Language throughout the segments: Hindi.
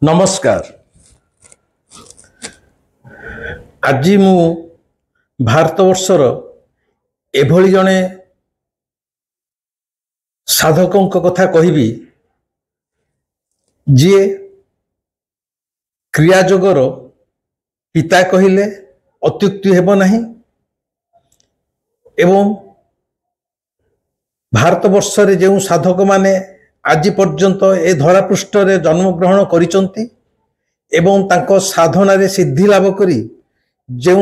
नमस्कार। आज मु भारतवर्षर एभली जने साधकों कथा कहबी जी क्रियाजोगर पिता कहिले अत्युक्ति हेब नहीं एवं भारतवर्षरे जो साधक माने आज पर्यंत ए धरापृष्ठ रे जन्म ग्रहण करिसंती एवं तांको साधना रे सिद्धि लाभ करी जो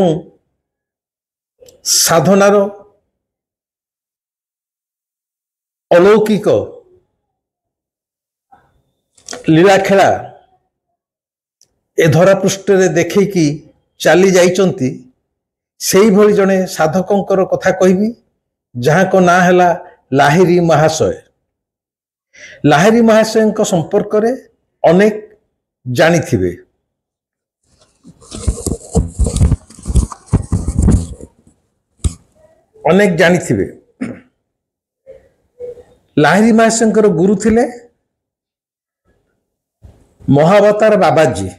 साधनार अलौकिक लीला खेला ए धरापृष्ठ रे देखिकी चली जाइचंती सेही भली जने साधकों कथा कहबी जहाँ को ना हैला लाहिरी महाशय। लाहिरी महाशय संपर्क रे अनेक जानिथिबे। लाहिरी महाशय गुरु थिले महावतार बाबाजी,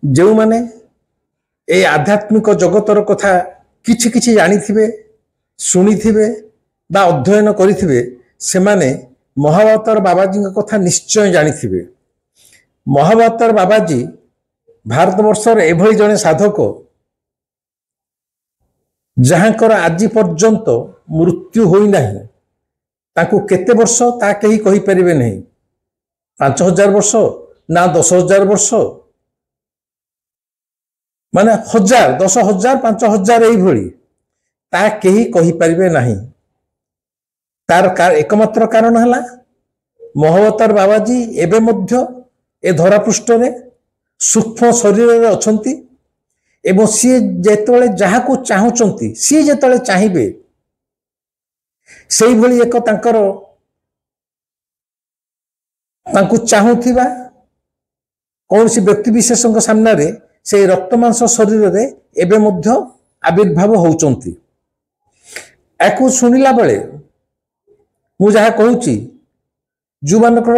जो माने ए आध्यात्मिक जगतर कथा किछि किछि जानिथिबे, शुनिथिबे बा अध्ययन करिथिबे, से माने महावतार बाबाजी कथा निश्चय जानिथिबे। महावतार बाबाजी भारतवर्षर एभली जने साधक जहाँकर आज पर्यंत मृत्यु होई नाही, ताकू केते वर्ष ता कहीं कहि परिबे नहीं, 5000 वर्ष ना 10,000 वर्ष, माने 1000 10,000 5,000 एई भली ता कहीं कहि परिबे नहीं। तार एकमात्र कारण है महावतार बाबाजी एबे मध्य ए धरापृष्ठ रे सूक्ष्म शरीर रे अछंती एवं सी जेतले जहा को चाहुचंती सी जेतले चाहिबे सेही भली एक तांकर तांकु चाहुथिबा कौन सी व्यक्ति विशेषक सामने रे से रक्त मांस शरीर रे एबे मध्य आविर्भाव होउचंती। एको सुनिला बेले मु जहाँ कहूँ जो मानकर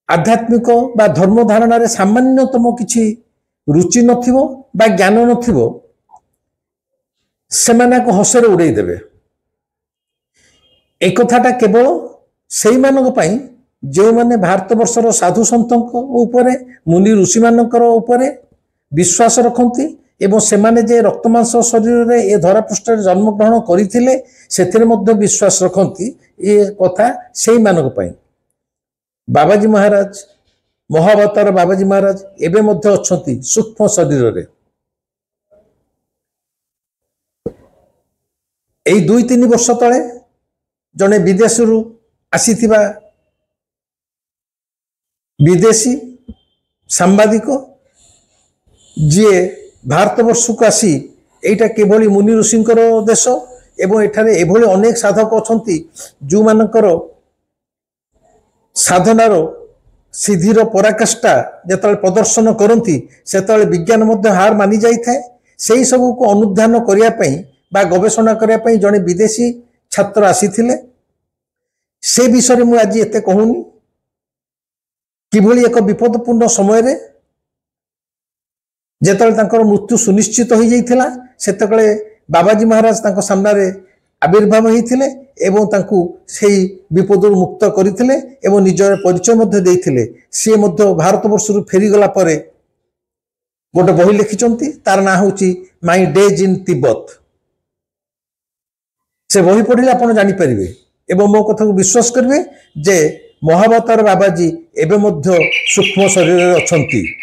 आध्यात्मिक बा धर्म धारणा रे सामान्यतम किछि रुचि नथिबो बा ज्ञान नथिबो सेमाने को हसरे उड़ाई देबे। एक कथाटा केवल सेही मानक पई जो माने भारतवर्षर साधु संतक उपरे मुनि ऋषि मानकर उपरे विश्वास रखंती एवं सेमाने जे रक्तमांस शरीर रे ए धरापृष्ठ जन्म ग्रहण करिथिले सेथिरे मध्ये विश्वास रखंती। ये कथा सेही मानक पई बाबाजी महाराज महावतार बाबाजी महाराज एबे मध्ये अछंती सूक्ष्म शरीर रे। एई 2-3 वर्ष तळे जने विदेशरू आसीथिबा विदेशी सांबादिक जी भारतवर्ष को आसी एटा केवल मुनि ऋषिंकर देश एवं एठारे एभली अनेक साधक अछंती जो मानकर साधनार सिद्धिर पराकाष्ठा जेतले प्रदर्शन करती सेतले विज्ञान मध्य हार मानि जाई थाए। सेही सब को अनुध्यान करिया पई बा गवेषणा करिया पई जने विदेशी छात्र आसीथिले। से विषय मु आज एते कहूनी किभली एक विपदपूर्ण समय रे जेतले तांकर मृत्यु सुनिश्चित हो जाइथिला सेतकले बाबाजी महाराज तांको सामने रे आविर्भाव होइथिले एवं तांकु सेही विपदरु मुक्त करिथिले एवं निजर परिचय मध्ये देइथिले। से मध्ये भारतवर्षरु फेरी गला परे गोटे बही लिखिचंती, तार ना होची माय डेज इन तिब्बत। से बही पढ़िले आपण जानि परिबे एवं मो कथा को विश्वास करिवे जे महावतार बाबाजी एबे मध्ये सूक्ष्म शरीर रे अछंती।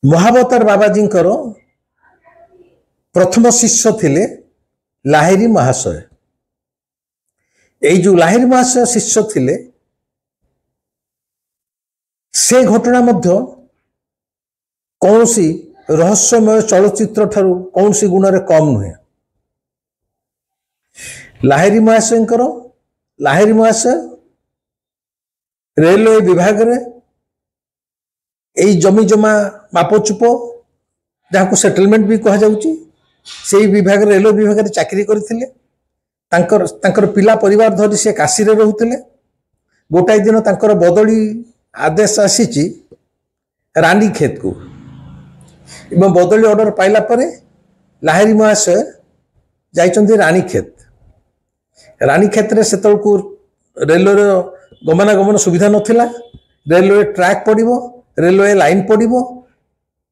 महावतार बाबाजी प्रथम शिष्य थिले लाहिरी महाशय। जो लाहिरी महाशय शिष्य थिले से घटना मध्य कौनसी रहस्यमय चलचित्र ठारू कौनसी गुण रे कम नुहे। लाहिरी महाशय रेलवे विभाग रे जमी जमा मापचुप जहाँ को सेटलमेंट भी कह जाउची, से विभाग रेलवे विभाग रे चाकरी करथिले। तांकर पिला परिवार धरी से काशी रे रहुतिले। गोटाए दिन तांकर बदली आदेश आसीची रानीखेत को एवं बदली ऑर्डर पाइला परे लाहिरी महाशय जाइचंदी रानीखेत। रानीखेत रे सेतलकु रेलवे गमनागमन सुविधा नथिला। रेलवे ट्रैक पड़िबो, रेलवे लाइन पड़िबो,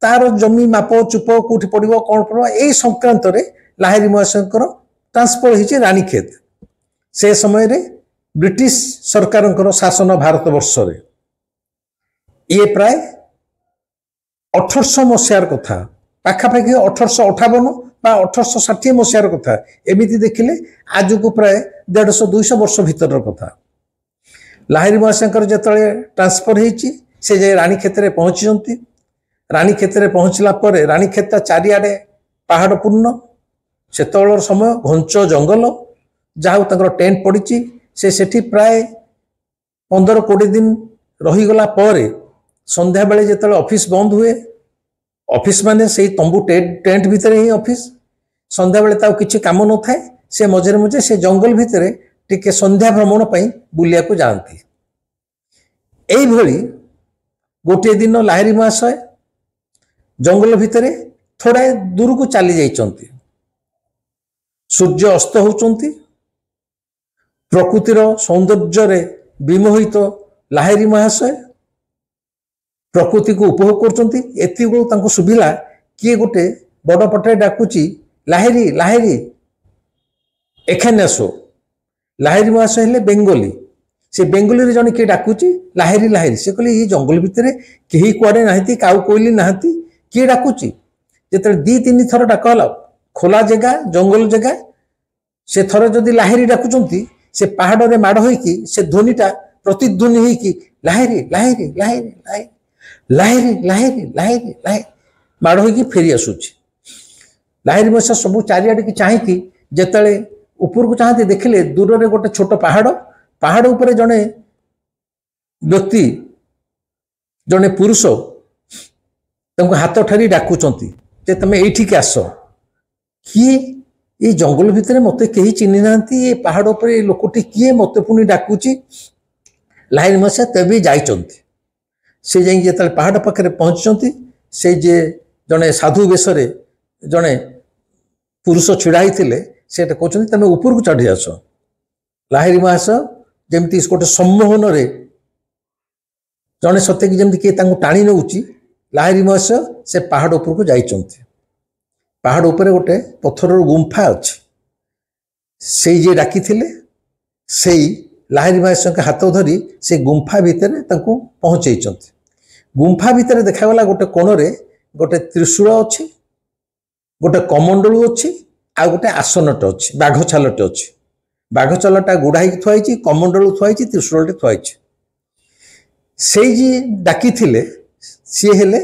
तार जमी माप चुप कोठी पड़िबो कोन पड़िबो एई संक्रांत रे लाहिरी महाशयकर ट्रांसफर हिचे रानीखेत। से समय रे ब्रिटिश सरकारଙ୍କର शासन भारत वर्ष रे ये प्राय 1800 मसीहार कथा, पाखापाखि 1858 बा 1860 मसीहार कथा। एमिति देखिले आज को प्राय 150-200 वर्ष भीतर कथा। लाहिरी महाशयकर जेतले ट्रांसफर होईची से जे रानीखेत रे पहुंचीचंती। रानीखेत रे पहुंचला परे रानीखेत चारिआडे पहाड़ पूर्ण, सेतलर समय घंच जंगल, जहाँ तांकर टेंट पड़ीची। से सेठी प्राय 15-20 दिन रहीगला परे संध्या बेले जेतले ऑफिस बंद हुए, ऑफिस माने से तंबू टेंट भितर ही ऑफिस, संध्या बेले ताऊ किछि काम न थाए, से मझे मझे से जंगल भितर टिके संध्या भ्रमण पई बुलिया को जानती। एई भली गोटे दिन लाहिरी महाशय जंगल भितर थोड़ा दूर को चली जाइचंती। सूर्य अस्त होचंती। प्रकृतिर सौंदर्य रे विमोहित लाहिरी महाशय प्रकृति को उपभोग करचंती। एति बेलू तांको सुबिला किए गोटे बड़ पटे डाकुची लाहिरी लाहिरी एखाने आसो। लाहिरी महाशय हेले बेंगली। से बेंगली रे जने के डाकुची लाहिरी लाहिरी। से कहले ये जंगल भितर केही कुआडे नाहती, काउ कोइली नाहती, किए डाकुची। जेते 2-3 थर डाकला खोला जगह जंगल जगह से थर जदि लाहिरी डाकुचंती से पहाड़ रे माड़ होईकी से ध्वनिटा प्रतिध्वनि होईकी लाहिरी लाहिरी लाहिरी लाहिरी लाहिरी लाहिरी लाहिरी लाहिरी माड़ होईकी फेरी आसुची। लाहिरी महाशय सब चारिआडे की चाहिकी जेतले ऊपर को चाहते देखिले दूर रे गोटे छोट पहाड़, पहाड़ ऊपर जने व्यक्ति जने पुरुष तांको हाथ ठारी डाकुचंती जे तमे एठी के आस। किए ये जंगल भितर मते कहीं चिन्ह नांती, ये पहाड़ पर लोकटी किए मते पुणी डाकुची। लाहिरी महाशय तबे जाइचंती। से जाई जेतले पहाड़ पाखरे पहुंचचंती से जे जने साधु बेशरे जने पुरुष छिड़ा हिथिले सेटा कहउचंती तमे ऊपर को चढ़ी आस। लाहिरी महाशय जेमती गोटे सम्मोहन रे जने सते कि जेमती के तांको टाणी नउची लाहिरी महाशय से पहाड़ ऊपर को जाइचंती। पहाड़ ऊपर गोटे पत्थर गुंफा अच्छी। से जे डाकी थिले से लाहिरी महाशय के हाथ धरी से गुंफा भितर तांको पहुंचैचंती। गुंफा भितर देखागला गोटे कोणरे गोटे त्रिशूल अच्छी, गोटे कमंडलू अच्छी, आ गोटे आसनटे अच्छी, बाघ छालटे अच्छी। बाघ छालटा गुड़ा ही थुआई, कमंडलू थुआई, त्रिशूलटे थुआई। से जे डाकी थिले सी हेले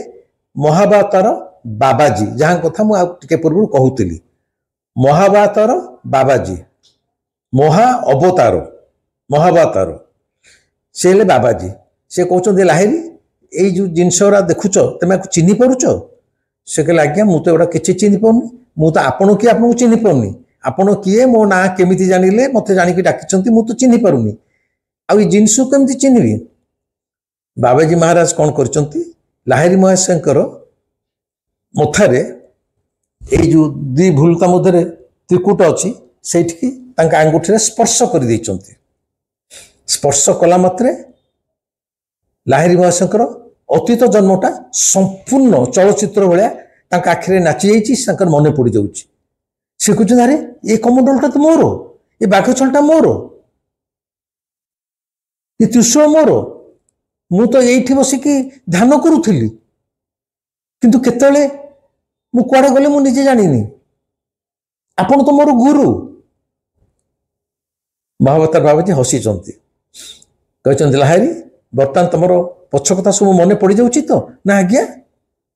महाभारतर बाबाजी, जहाँ कथा मुझे पूर्व कहूली। महाभारतर बाबाजी, महा अवतार महाभारतर से हेले बाबाजी। से कहते लाहिरी ये जो जिनसरा देखुच तुम चिन्ह पारुच? से कहले आज्ञा मुझे एगुड़ा किसी चिन्ह पाऊनी, मुझे आपन किए आपको चिन्ह पाऊनी, आपन किए मो ना केमिति जानिले मत जानिक डाकिचंती मु तो चिन्ह पारुनी, आ जिनस केमिति चिन्हबी? बाबाजी महाराज कौन करचंती लाहिरी महाशयकर मथारे ये जो दी भूलता मध्य त्रिकूट अच्छी से आंगुठी स्पर्श कर देइचंती। स्पर्श कला मात्रे लाहिरी महाशयकर अतीत जन्मटा संपूर्ण चलचित्र भाया आखिरे नाची जाइए, मन पड़ जाऊँ। से कहते अरे ये कमंडलटा तो मोर, ये बाघ छलटा मोर, ये त्रिशूल मोर, मु तो ये बसिकी ध्यान करुली, किंतु केतले मु कुआडे गले मु निजे जानिनी, आपण तो मोर गुरु। महाभारत बाबाजी हसीचंती, कहते लाहिरी बर्तमान तुम पछ कथा सब मन पड़ जाऊँ तो? ना आज्ञा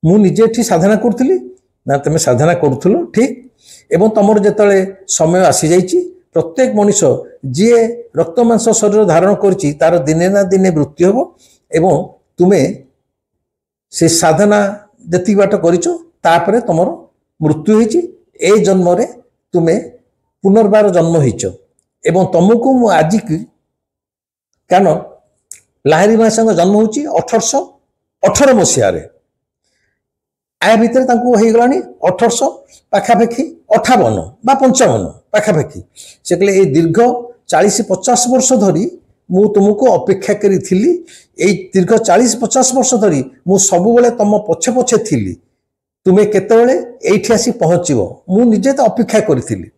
मु निजे एठी साधना करुली। ना तुम साधना करुल ठीक, एवं तुम जिते समय आसी जाइए प्रत्येक मनुष्य जी रक्त मांस शरीर धारण करी तार दिने ना दिने मृत्यु हम, एवं तुम्हें से साधना जी बाट कर तुम मृत्यु हो जन्म तुम्हें पुनर्बार जन्म हो एवं तुमको मु आज की कारण लाहिरी महाशय जन्म हो 1818 मसीह आ भितर हो गला 1800 पाखापाखि 58 बा 55 पाखापाखि से कहले ये दीर्घ 40-50 वर्ष धरी मु तुमको अपेक्षा करी थिली दीर्घ 40-50 वर्ष धरी मु सब बेले तुम पछे पछे थिली तुमे केतेबेले एठी आसी पहुँचबो मु निजे तो अपेक्षा करी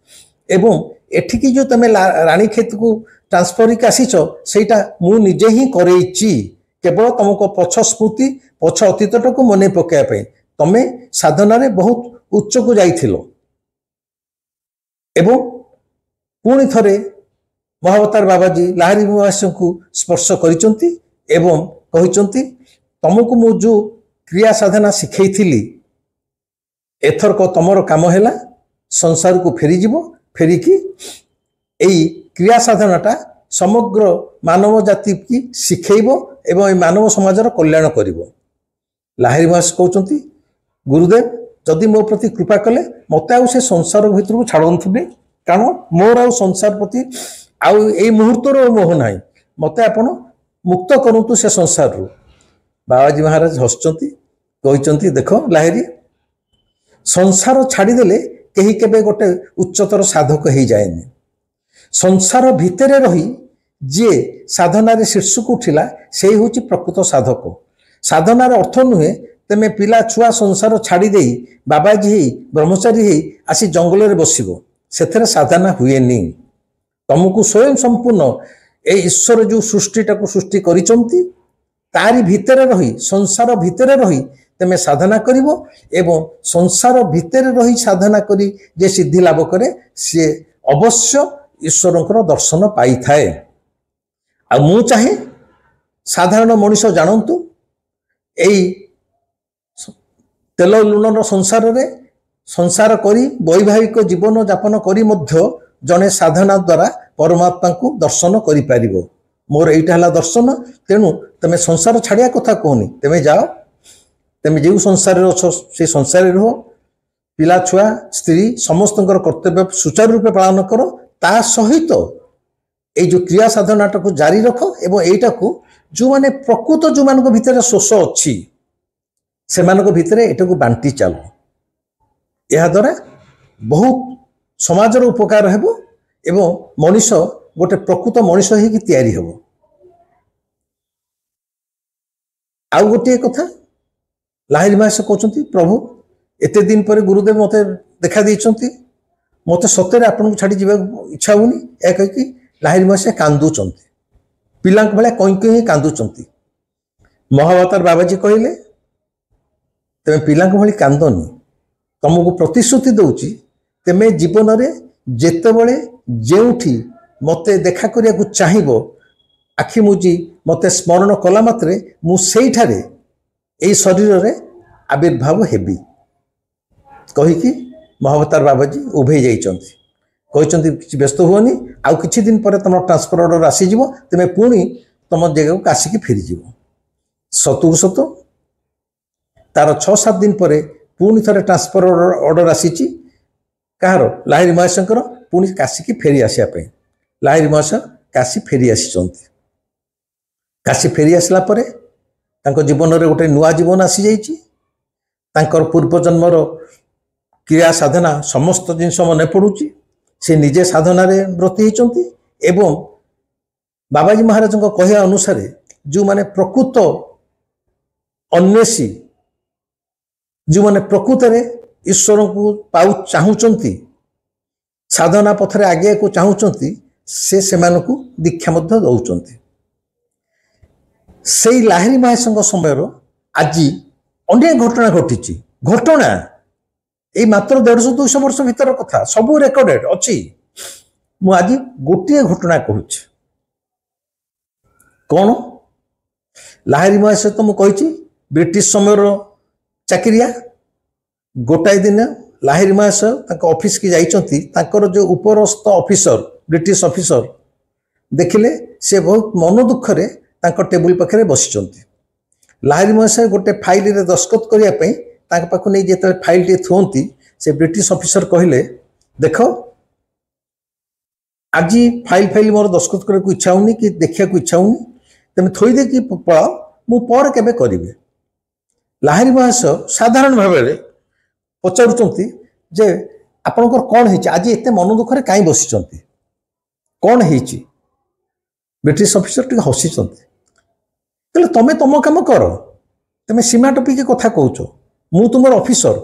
एवं एठिकी जो तुम रानी खेत को ट्रांसफर के आसीच सेटा मु निजे ही करैची केवल तुमको पछ स्मृति पछ अतीतटा को मने पकाया तमे साधना रे बहुत उच्च को जाइथिलो एवं पुणी थरे महावतार बाबाजी लाहिरी महाशय को स्पर्श करिचंती एवं कहिचंती तुमको मु जो क्रिया साधना शिखैथिली एथर को तमर काम हैला संसार को फेरी जीवो फेरिकी एई क्रिया साधनाटा समग्र मानव जाति की शिखेइबो एवं मानव समाजर कल्याण करिवो। लाहिरी महाशय कहउचंती गुरुदेव जदि मो प्रति कृपा कले मत आउ से संसार भीतर को छाड़ुनी कारण मोर आउ संसार प्रति आउ ए मुहूर्तर मोह ना मत आपण मुक्त करतु से संसार रु। बाबाजी महाराज हसचंती कहते देख लाहिरी संसार छाड़ीदेले कहीं केबे गोटे उच्चतर साधक हो जाएनि संसार भितर रही जी साधना शीर्ष को उठिला से हूँ प्रकृत साधक। साधनार अर्थ नुहे तेमे पिला छुआ संसार छाड़ी दे बाबाजी ही ब्रह्मचारी ही आसी जंगल में बसबो से साधना हुए नी। तुमको स्वयं संपूर्ण ए ईश्वर जो सृष्टिटा को सृष्टि करिचंती तारी भितर रही संसार भितर रही तेमे साधना करिवो एवं संसार भितर रही साधना करी जे सिद्धि लाभ करे सी अवश्य ईश्वर दर्शन पाई थाए। आ मु चाहे साधारण मनुष्य जानतु एई तेल लुणर संसार रे संसार करी वैवाहिक जीवन यापन करी मध्य जने साधना द्वारा परमात्मा को दर्शन करि पारिबो। मोर एइटा हला दर्शन तेणु तमे संसार छाड़िया कथा कहनी तेमे जाओ तेमे जो संसार रे अछ से संसार रे रहो पिला छुआ स्त्री समस्त कर्तव्य सुचारू रूपे पालन करो ता सहित ए जो क्रिया साधनाटा को जारी रख एवं एटा को जो माने प्रकृत जो मान भितर शोष अच्छी से भितर एटा को बांटी चलो यह द्वारा बहुत समाजर उपकार हेबो एवं मनुष्य गोटे प्रकृत मनुष्य ही तैयारी हेबो। आउ गोटे कथा लाहिरी महाशय कहते प्रभु एते दिन पर गुरुदेव मत देखा देइचंती मत सତରେ आपन छाड़ी जीवा इच्छा होनी ए कहि लाहिरी महाशय कांदुचंती पिलांक भले कहीं कहीं कांदुचंती। महावतार बाबाजी कहले तेमे पिलांक भली कांदनी तुमको प्रतिश्रुति दउची तेमे जीवन रे जेतेबेले जेउठी मते देखा करिया को चाहिबो आखि मुजी मते स्मरण कला मात्रे मु सेइठारे एई शरीर रे आविर्भाव हेबी कहिकी महावतार बाबाजी उभे जाइचंती कहते कि व्यस्त हुअनी आउ किछि दिन पर तुम ट्रांसफर ऑर्डर आसी जीवो तेमे पुणी तुम जगह को आसिकी फेरी जीवो। सतुर सत तार 6-7 दिन पर पुणी थे ट्रांसफर ऑर्डर आसी कहार लाहिरी महाशंकर पुणी काशी फेरी आसापी लाहिरी महाशय काशी फेरी आसी काशी फेरी आसला परे तांको जीवन रे गोटे नुआ जीवन आसी जाइछि तांकर पूर्व जन्मर क्रिया साधना समस्त जिनस मन पड़ुछि से निजे साधना रे व्रती होइचंती एवं बाबाजी महाराज कहया अनुसार जो माने प्रकृत अन्वेषी जो माने प्रकृत रे ईश्वर को पाउ चाहूचंती साधना पथरे आगे को चाहूचंती से सेमानकु दीक्षा मध्य दउचंती। से लाहिरी महाशय समय आज अनेक घटना घटी घटना ये मात्र 150-200 वर्ष भीतर कथा सब रेकर्डेड अच्छी मु आज गोटे घटना कहूँ कौन लाहिरी महाशय तो मुझे ब्रिटिश समय चाकरिया गोटाए दिन लाहिरी महाशय ऑफिस की जाइछंती जो उपरस्थ ऑफिसर ब्रिटिश ऑफिसर देखिले से बहुत मन दुख रे टेबुल पाखे बसिचंती लाहिरी महाशय गोटे फाइल रे दस्खत करने पाखु नहीं जो फाइल टे थुअंती से ब्रिटिश ऑफिसर कहले देख आज फाइल फाइल मोर दस्खत करने को इच्छा होनी कि देखा इच्छा होनी तुम थोई दे कि पलाओ मु पर केबे करिवे। लाहिरी महाशय साधारण भाव में पचारुचंती जे आपनकर कौन है आज एते मन दुखरे काई बसिचंती कौन है ब्रिटिश ऑफिसर टी हसीचंती तले तमे तुम काम कर तुम सीमा टपिक कथा कहूच मु तुम ऑफिसर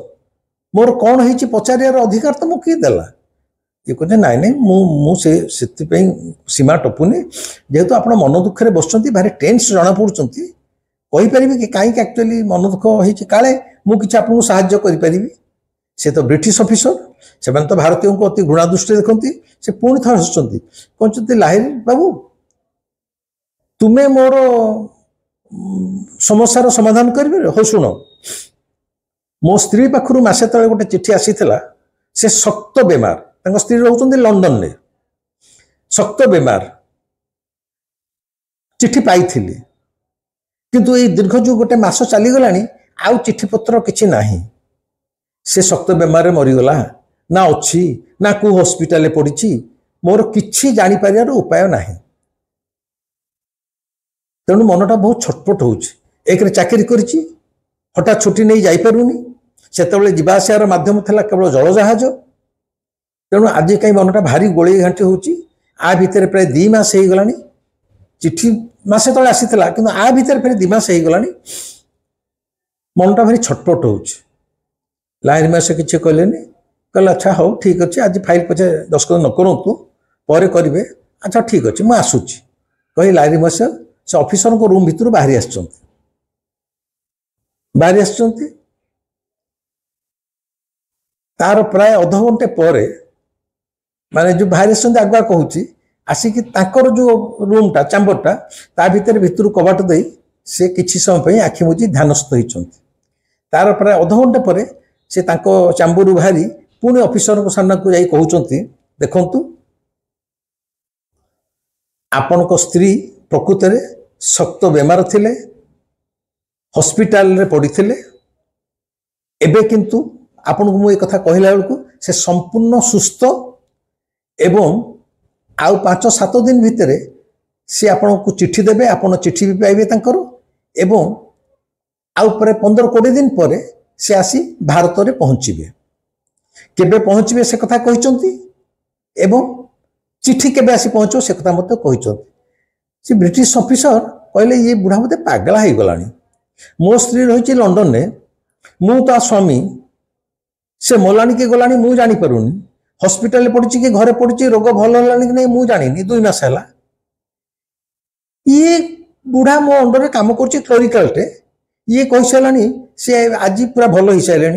मोर कौन है पचारियार अधिकार तुम किए देला ये कहते नाई नाई से सीमा टपुनी जेहेतु आप मन दुखे बस भारी टेन्स जना पड़ुंट कहीपर कि कहीं एक्चुअली मन दुख हो काले मुझे आपको साहाय्य करी से तो ब्रिटिश ऑफिसर से तो भारतीयों को अति घृणा दृष्टि देखती से पुणी थर हसुँच कहते लाहिरी बाबू तुम्हें मोर समस्यार समाधान कर हो शुण मो स्त्री पाखु मसे तले गोटे चिठी आसीला से शक्त बेमार स्त्री रोच लंडन में शक्त बेमार चिठी पाई किंतु ये दीर्घ जो गोटे मास चलीगला आउ चिठी पत्र किसी ना से शक्त बेमार मरीगला ना अच्छी ना को हॉस्पिटल पड़ी मोर किसी जापर उपाय ना तेणु मनटा बहुत छटपट हो चाकरी कर हठात छुट्टी नहीं जापरूनी से जावार मध्यम था केवल जल जहाज तेणु आज कहीं मनटा भारी गोले घाटी आ भितर प्राय 2 मास हो गला चिठी मसे तले आसीला कि आ भितर फिर 2 मास हो गला मनटा भारी छटपट हो लाहिरी मास किसी कहलेनि कहले अच्छा हो ठीक अच्छे आज फाइल पचे दस्खत न करूँ पर करेंगे अच्छा ठीक अच्छे मुझे आसूची कही लाहिरी मास से ऑफिसर को रूम भितर बाहरी आसुँच तार प्राय अध घंटे पर माने जो बाहरी आगुआ कहूँ आसिक जो रूमटा चैम्बरटा ता भितर कबाट दे से किसी समय आखि मुझी ध्यानस्थ होती तार प्राय अध घंटे पर से चैम्बर बाहरी पुणी ऑफिसर को सामना को कहते देखु आपण को स्त्री प्रकृत में शक्त बेमार थिले हॉस्पिटल रे पड़ी एबे किंतु आपण को मुझे कथा कहला बेलू से संपूर्ण सुस्थ एवं आउ 5-7 दिन भितर सी आपण को चिट्ठी देबे आपण चिट्ठी भी पाइबे तांकर एवं आउ पर 15-20 दिन पर से आसी भारत में पहुँचे केबे पहुँचे से कथा कहते एवं चिट्ठी केबे आसी पहुँचो से कथा मत कहते से ब्रिटिश ऑफिसर कहले ये बुढ़ा मत पागला हो गला मो स्त्री रही लंडन में मु ता स्वामी से मलानी के गलानी मु जानी पारुनी हॉस्पिटल पड़ी कि घरे पड़ी रोग भल है कि नहीं मुझे जानी 2 मास है ये बुढ़ा मो अंडर काम कर क्लोरिकालटे ये कही सारानी सी आज पूरा भल हो सारे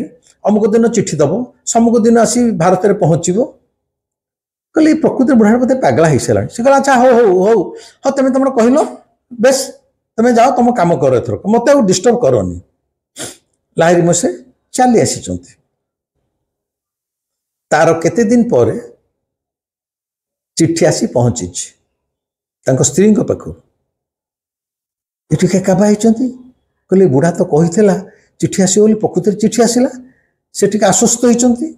अमुक दिन चिट्ठी दब समुक दिन आसी भारत में पहुँचो कहले प्रकृति बुढ़ा मत पागला हो सारा सी कहला अच्छा हो हो हो हाँ तुम तुम कहल बेस तुम जाओ तुम कम कर एथर मत डिस्टर्ब करनी लाहिरी मसे चली आसी तार केते दिन पर चिट्ठी आसी पहुंची स्त्री पाखु ये काबाई कहले बुढ़ा तो कही चिट्ठी आस प्रकृति चिट्ठी आसला से आश्वस्त होती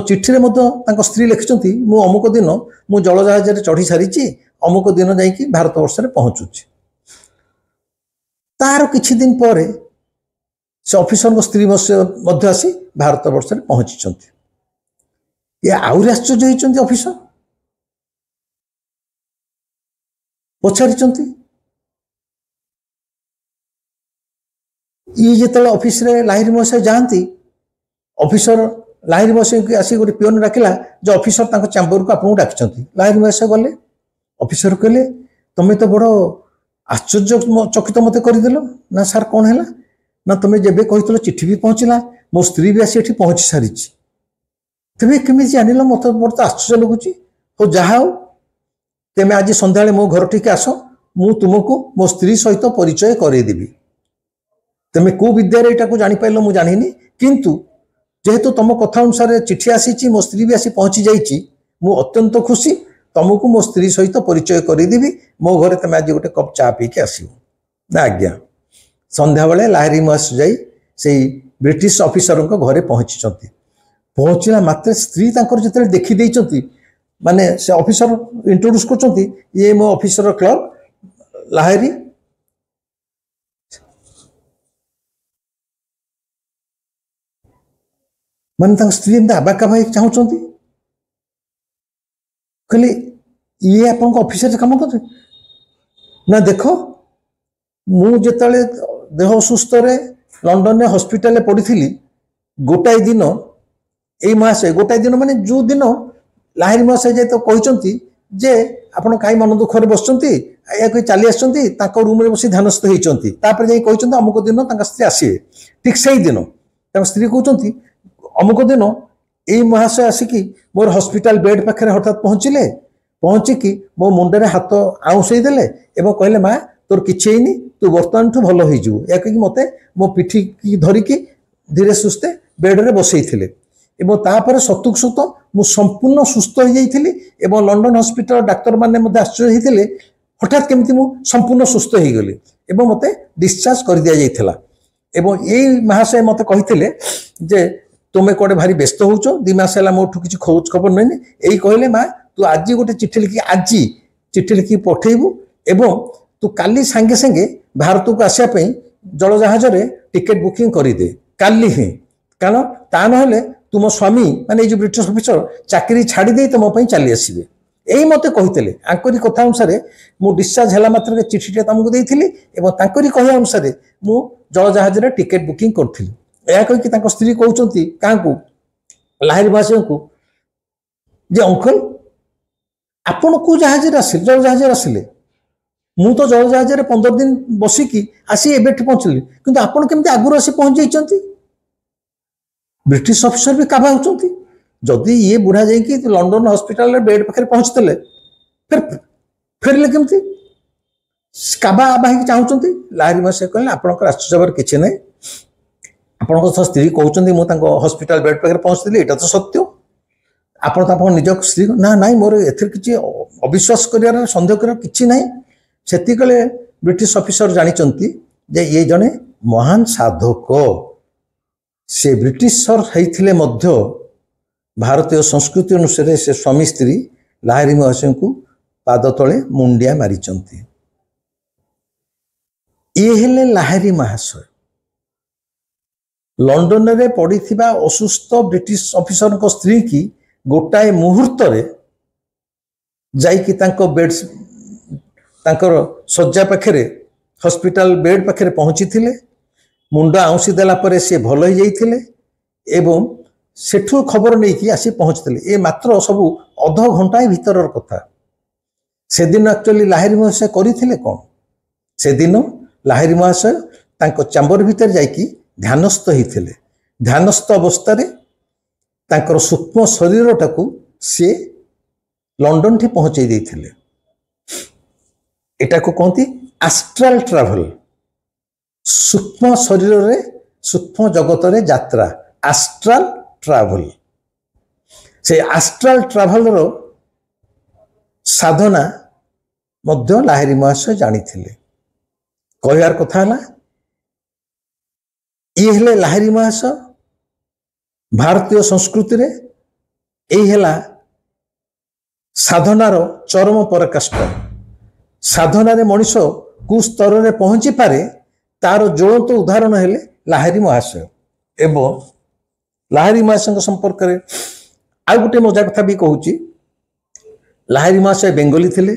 चिट्ठी में स्त्री लिखिं मु अमुक दिन मु जल जहाज चढ़ी सारी अमुक दिन जा भारत वर्ष में पहुँचुची तार किछि दिन पर से ऑफिसर को स्त्री आसी भारत वर्ष में पहुँची ये आउरी आश्चर्य होती ऑफिसर पचारि ये जिते ऑफिस रे लाहिरी महाशय जाती ऑफिसर लाहिरी महाशय की आसी गोटे पिओन डाकिला जो ऑफिसर तांको चैम्बर को आपको डाकिचंती लाहिरी महाशय गले ऑफिसर कहले तुम्हें तो बड़ आश्चर्यचकित मत करदेल ना सार कौन है ना तुम्हें जेबे कही चिट्ठी भी पहुँचला मो स्त्री भी आसी एठी पहुँची सारी तेरे केमी जान मत बड़ा तो आश्चर्य लगुच हो जहा हो तेमे आज सन्ध्या मो घर ठीक आस मु तुमको मो स्त्री सहित परिचय करदेवी तेमे को विद्यार यहाँ जापार मुझे जानी किंतु जेहेतु तुम कथा अनुसार चिट्ठी आसी मो स्त्री भी आसी पहुँची जाइए मु अत्यंत खुशी तुमको मो स्त्री सहित परिचय करदेवी मो घर तुम आज गोटे कप चा पीके आसो ना आज्ञा सन्ध्या बेले लाहिरी महाशय जाई से ब्रिटिश ऑफिसर घरे पहुँची पहुँचला मात्र स्त्री जो देखी माने से ऑफिसर इंट्रोड्यूस करछंती ये मो ऑफिसर क्लर्क लाहेरी माने तंग स्त्री एमती आबाका भाई चाहूचंती कहले ये आपन ऑफिसर काम करते ना देखो मु जेतले देह सुस्थ रे लंडन रे हॉस्पिटल रे पड़ी गोटाए दिन एई मासे गोटाए दिन माने जो दिन लाहिरी महाशय जे तो कहते जे आपण कहीं मन दुखरे बसचंती या कोई चली आसचंती ताको रूम रे बसी ध्यानस्थ होइचंती तापर जे कहचंती अमुक दिन ताका स्त्री आसीए ठीक सही दिन ताका स्त्री कहचंती अमुक दिन एई महाशय आसिकी मोर हॉस्पिटल बेड पाखरे हठात पहुंचिले पहुंचिकी मो मुंडरे हाथ आउंसई देले एवं कहले मां तोर किछि हेनी तू वर्तमान ठू भलो होई जु या कहि मते मो पिठी की धरिकी धीरे सुस्ते बेड रे बसैथिले एवं तापर सतुक सत मु संपूर्ण सुस्थ हो जाइथिली एवं लंडन हॉस्पिटल डाक्टर माने मते आश्चर्य हेतिले हठात केमती मु संपूर्ण सुस्थ हो गली एवं मते डिस्चार्ज कर दिया जाइथिला एवं एई महाशय मते कहिथिले जे तुमे कोडे भारी व्यस्त होउचो 2 मास हला मोठू किछि खोज खबर नैनी एई कहले मा तू आज गोटे चिट्ठी लिखि आज चिट्ठी लिखि पठेइबु एवं तू काली संगे संगे भारत को आसिया पई जल जहाज रे टिकट बुकिंग करि दे काली ही कारण ता नहले तुम स्वामी माने जो ब्रिटिश ऑफिसर चाकरी छाड़ी दे तुम पई चली आसीबे एई मते कहितले आंकरी कथा अनुसार मु डिस्चार्ज हला मात्र के चिट्ठी तमको देइथिली एवं तांकरी कहया अनुसार मु जल जहाज रे टिकट बुकिंग करथिली या कहि कि तांको स्त्री कहउचंती कांकू लाहिरी भाषा को जे अंकल आपण को जहाज रे आसिल जल जहाज रे आसिले मु तो जल जहाज रे 15 दिन बसिकी आसी एबेठ पहुंचली किंतु आपण केमते आगुर आसी पहुंच जाइचंती ब्रिटिश ऑफिसर भी काबा होचंती जदि ये बुढ़ा जाई कि लंडन हॉस्पिटल रे बेड पाखरे पहुंचतले फिर फेरले केमती काबा बाही चाहउचंती लाहिरी भाषा कहले आपनकर आश्चर्यवर किछि नै आपनको स्त्री कहउचंती मु तांको हॉस्पिटल बेड पाखरे पहुंचतली एटा तो सत्य आपण तो आपण निज स्त्री ना नाई मोर एथर किछि अविश्वास करियार संदेह कर किछि नै सेति कले ब्रिटिश ऑफिसर जानिचंती जे ये जने महान साधक से ब्रिटिशर होइथिले मध्य भारतीय संस्कृति अनुसार से स्वामी स्त्री लाहिरी महाशय को पाद तले मुंडिया मारिचंती ये हेले लाहिरी महाशय लंडन रे पड़ीथिबा असुस्थ ब्रिटिश ऑफिसर को स्त्री की गोटाए मुहूर्त रे जाइकी तांको बेड तांकर सज्जा पाखरे हॉस्पिटल बेड पाखरे पहुंची थिले मुंड आउंसी देला परे से भल हो जाइथिले एवं सेठू खबर नहीं कि आसी पहुंचथिले ए मात्र सबु अध घंटा भीतरर कथा से दिन एक्चुअली लाहिरी महाशय करिथिले कोन से दिन लाहिरी महाशय तांको चैम्बर भीतर जाइकी ध्यानस्थ होइथिले ध्यानस्थ अवस्था रे तांकर सूक्ष्म शरीर टाकू से लंडन ठी पहुंचाई देइथिले एटा को कहती एस्ट्रल ट्रैवल सूक्ष्म शरीर रे सूक्ष्म जगत रे यात्रा एस्ट्रल ट्रैवल से एस्ट्रल ट्रैवल रो साधना मध्य लाहिरी महाशय जानिथिले कहयार कथा हला ये हेले लाहिरी महाशय भारतीय संस्कृति रे एही हेला साधनार चरम पराकाष्ठा साधना रे मनुष्य कु स्तर रे पहुंची पारे तार ज्वलंत उदाहरण हेले लाहिरी महाशय एवं लाहिरी महाशय संपर्क रे आ गोटे मजा कथा भी कहूची लाहिरी महाशय बेंगली थिले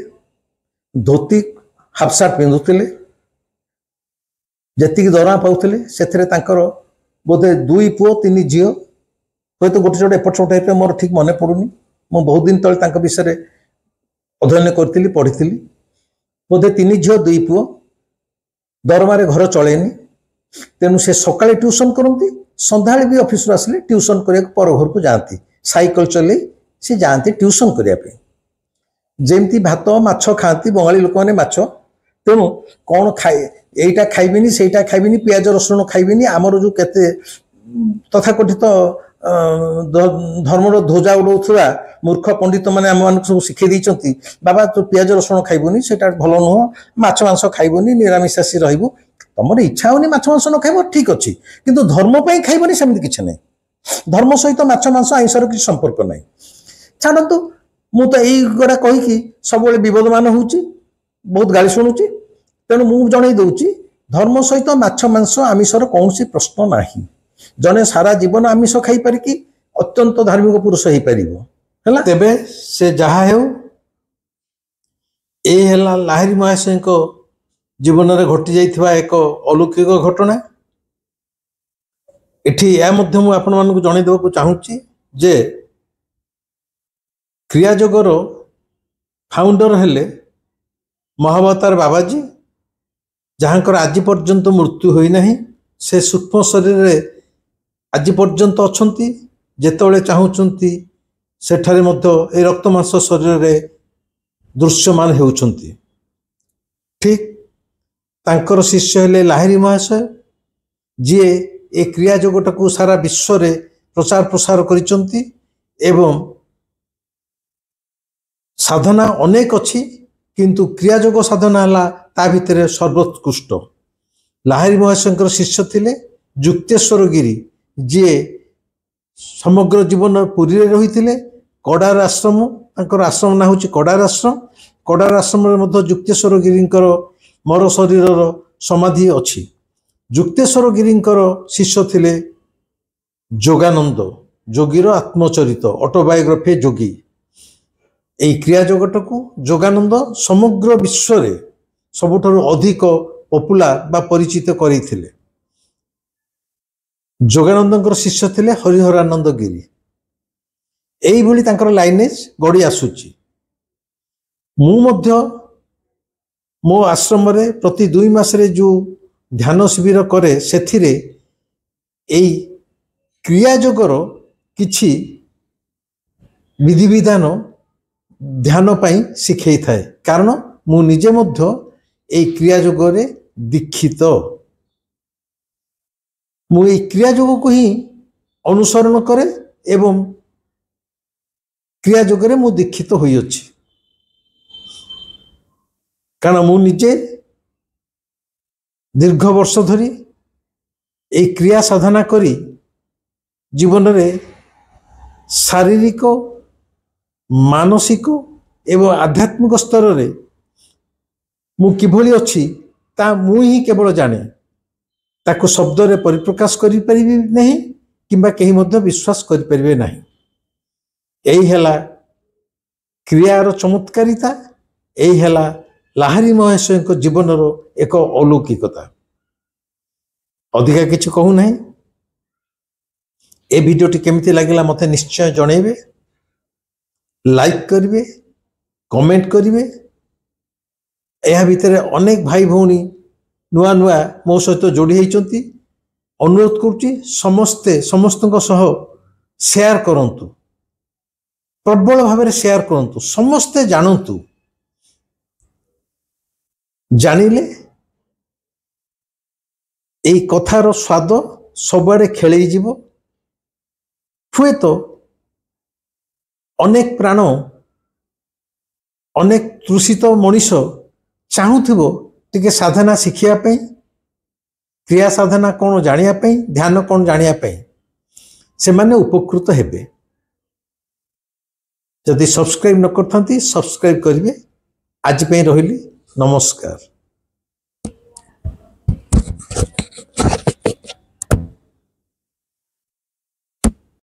धोती हाफ सार्ट पिंधुथिले जेतिकी दरमा पाउथिले सेथरे तांकर बोधे 2 पुओ 3 झियो होय तो गोटे छोटे एपट छोटे मोर ठीक मने पड़ुनी मो बहुत दिन तले तांका विषय अध्ययन करथिली पढ़िथिली बोधे 3 झियो 2 पुओ दरमा रे घर चलेनी तेनु से सकाळे ट्यूशन करंती संध्याळे भी ऑफिस आसले ट्यूशन करिया पर घर को जाती साइकिल चले से जाती ट्यूशन करिया पे जेमती भात माछ खाती बंगाली लोक माने माछ तेनु कौन खाए एटा खाइबेनी सेटा खाइबेनी प्याज रसुण खाइबेनी आमर जो केते तथाकथित धर्मर ध्वजा उड़ौथुरा मूर्ख पंडित मैंने आम मान सब शिखे दी बाबा तू प्याज रसुण खाइबुनी सेटा भल नुह माछ मांस खाइबुनी निरामिषासी रहिबु तुम इच्छा होनी माछ मांस न खाइब ठीक अच्छे किंतु धर्म पाई खाइबनी सेमती किछि नै धर्म सहित माछ मांस आइंसर किछि संपर्क नै छाड़तु ମୁଁ ତ ଏଇଗୁଡ଼ା କହିକି ସବୁବେଳେ ବିବଦମାନ ହେଉଛି, ବହୁତ ଗାଳି ଶୁଣୁଛି। ତେଣୁ ମୁଁ ଜଣେଇ ଦେଉଛି, ଧର୍ମ ସହିତ ମାଛ ମାଂସ ଆମିଷର କୌଣସି ପ୍ରଶ୍ନ ନାହିଁ। ଜଣେ ସାରା ଜୀବନ ଆମିଷ ଖାଇପାରିକି ଅତ୍ୟନ୍ତ ଧାର୍ମିକ ପୁରୁଷ ହେଇପାରିବ। ହେଲା, ତେବେ ସେ ଯାହା ହେଉ, ଏ ହେଲା ଲାହିରୀ ମହାଶୟଙ୍କ ଜୀବନରେ ଘଟି ଯାଇଥିବା ଏକ ଅଲୌକିକ ଘଟଣା। ଏଠି ଏହା ମଧ୍ୟ ମୁଁ ଆପଣମାନଙ୍କୁ ଜଣେଇ ଦେବାକୁ ଚାହୁଁଛି ଯେ କ୍ରିୟାଯୋଗର ଫାଉଣ୍ଡର ହେଲେ ମହାବତାର ବାବାଜୀ, ଯାହାଙ୍କର ଆଜି ପର୍ଯ୍ୟନ୍ତ ମୃତ୍ୟୁ ହୋଇନାହିଁ। ସେ ସୂକ୍ଷ୍ମ ଶରୀରରେ ଆଜି ପର୍ଯ୍ୟନ୍ତ ଅଛନ୍ତି। ଯେତେବେଳେ ଚାହୁଁଛନ୍ତି ସେଠାରେ ମଧ୍ୟ ଏ ରକ୍ତ ମାଂସ ଶରୀରରେ ଦୃଶ୍ୟମାନ ହେଉଛନ୍ତି। ଠିକ୍ ତାଙ୍କର ଶିଷ୍ୟ ହେଲେ ଲାହିରୀ ମହାଶୟ, ଯିଏ ଏ କ୍ରିୟା ଯୋଗଟାକୁ ସାରା ବିଶ୍ୱରେ ପ୍ରଚାର ପ୍ରସାର କରିଛନ୍ତି। ଏବଂ ସାଧନା ଅନେକ ଅଛି, କିନ୍ତୁ କ୍ରିୟାଯୋଗ ସାଧନା ହେଲା ତା ଭିତରେ ସର୍ବୋତ୍କୃଷ୍ଟ। ଲାହିରୀ ମହାଶୟଙ୍କର ଶିଷ୍ୟ ଥିଲେ ଯୁକ୍ତେଶ୍ୱର ଗିରି, ଯିଏ ସମଗ୍ର ଜୀବନ ପୁରୀରେ ରହିଥିଲେ। କଡ଼ାର ଆଶ୍ରମ, ତାଙ୍କର ଆଶ୍ରମ ନାଁ ହେଉଛି କଡ଼ାର ଆଶ୍ରମ। କଡ଼ାର ଆଶ୍ରମରେ ମଧ୍ୟ ଯୁକ୍ତେଶ୍ୱର ଗିରିଙ୍କର ମର ଶରୀରର ସମାଧି ଅଛି। ଯୁକ୍ତେଶ୍ୱର ଗିରିଙ୍କର ଶିଷ୍ୟ ଥିଲେ ଯୋଗାନନ୍ଦ, ଯୋଗୀର ଆତ୍ମଚରିତ, ଅଟୋବାୟୋଗ୍ରାଫି ଯୋଗୀ। ଏହି କ୍ରିୟା ଯୋଗଟାକୁ ଯୋଗାନନ୍ଦ ସମଗ୍ର ବିଶ୍ୱରେ ସବୁଠାରୁ ଅଧିକ ପପୁଲାର ବା ପରିଚିତ କରିଥିଲେ। ଯୋଗାନନ୍ଦଙ୍କର ଶିଷ୍ୟ ଥିଲେ ହରିହରାନନ୍ଦ ଗିରି। এইଭଳି ତାଙ୍କର ଲାଇନେଜ ଗଡ଼ି ଆସୁଛି। ମୁଁ ମଧ୍ୟ ମୋ ଆଶ୍ରମରେ ପ୍ରତି 2 ମାସରେ ଯେଉଁ ଧ୍ୟାନ ଶିବିର କରେ, ସେଥିରେ ଏଇ କ୍ରିୟାଯୋଗର କିଛି ବିଧିବିଧାନ ଧ୍ୟାନ ପାଇଁ ଶିଖେଇଥାଏ। କାରଣ ମୁଁ ନିଜେ ମଧ୍ୟ ଏଇ କ୍ରିୟାଯୋଗରେ ଦୀକ୍ଷିତ। ମୁଁ ଏଇ କ୍ରିୟାଯୋଗକୁ ହିଁ ଅନୁସରଣ କରେ ଏବଂ କ୍ରିୟାଯୋଗରେ ମୁଁ ଦୀକ୍ଷିତ ହୋଇଅଛି। କାରଣ ମୁଁ ନିଜେ ଦୀର୍ଘ ବର୍ଷ ଧରି এই କ୍ରିୟା ସାଧନା କରି ଜୀବନରେ ଶାରୀରିକ, ମାନସିକ ଏବଂ ଆଧ୍ୟାତ୍ମିକ ସ୍ତରରେ ମୁଁ କିଭଳି ଅଛି ତା ମୁଁ ହିଁ କେବଳ ଜାଣେ। ତାକୁ ଶବ୍ଦରେ ପରିପ୍ରକାଶ କରିପାରିବି ନାହିଁ କିମ୍ବା କେହି ମଧ୍ୟ ବିଶ୍ୱାସ କରିପାରିବେ ନାହିଁ। এই ହେଲା କ୍ରିୟାର ଚମତ୍କାରିତା, এই ହେଲା ଲାହିରୀ ମହାଶୟଙ୍କ ଜୀବନର ଏକ ଅଲୌକିକତା। ଅଧିକା କିଛି କହୁନାହିଁ। ଏ ଭିଡ଼ିଓଟି କେମିତି ଲାଗିଲା ମୋତେ ନିଶ୍ଚୟ ଜଣେଇବେ, ଲାଇକ୍ କରିବେ, କମେଣ୍ଟ କରିବେ। ଏହା ଭିତରେ ଅନେକ ଭାଇ ଭଉଣୀ ନୂଆ ନୂଆ ମୋ ସହିତ ଯୋଡ଼ି ହୋଇଛନ୍ତି। ଅନୁରୋଧ କରୁଛି ସମସ୍ତଙ୍କ ସହ ସେୟାର କରନ୍ତୁ, ପ୍ରବଳ ଭାବରେ ସେୟାର କରନ୍ତୁ, ସମସ୍ତେ ଜାଣନ୍ତୁ। ଜାଣିଲେ এই କଥାର ସ୍ୱାଦ ସବୁଆଡ଼େ ଖେଳେଇଯିବ। ହୁଏତ ଅନେକ ପ୍ରାଣ, ଅନେକ ତୃଷିତ ମଣିଷ ଚାହୁଁଥିବ ଟିକେ ସାଧନା ଶିଖିବା ପାଇଁ, କ୍ରିୟା ସାଧନା କ'ଣ ଜାଣିବା ପାଇଁ, ଧ୍ୟାନ କ'ଣ ଜାଣିବା ପାଇଁ। ସେମାନେ ଉପକୃତ ହେବେ। ଯଦି ସବସ୍କ୍ରାଇବ୍ ନ କରିଥାନ୍ତି ସବସ୍କ୍ରାଇବ୍ କରିବେ। ଆଜି ପାଇଁ ରହିଲି, ନମସ୍କାର।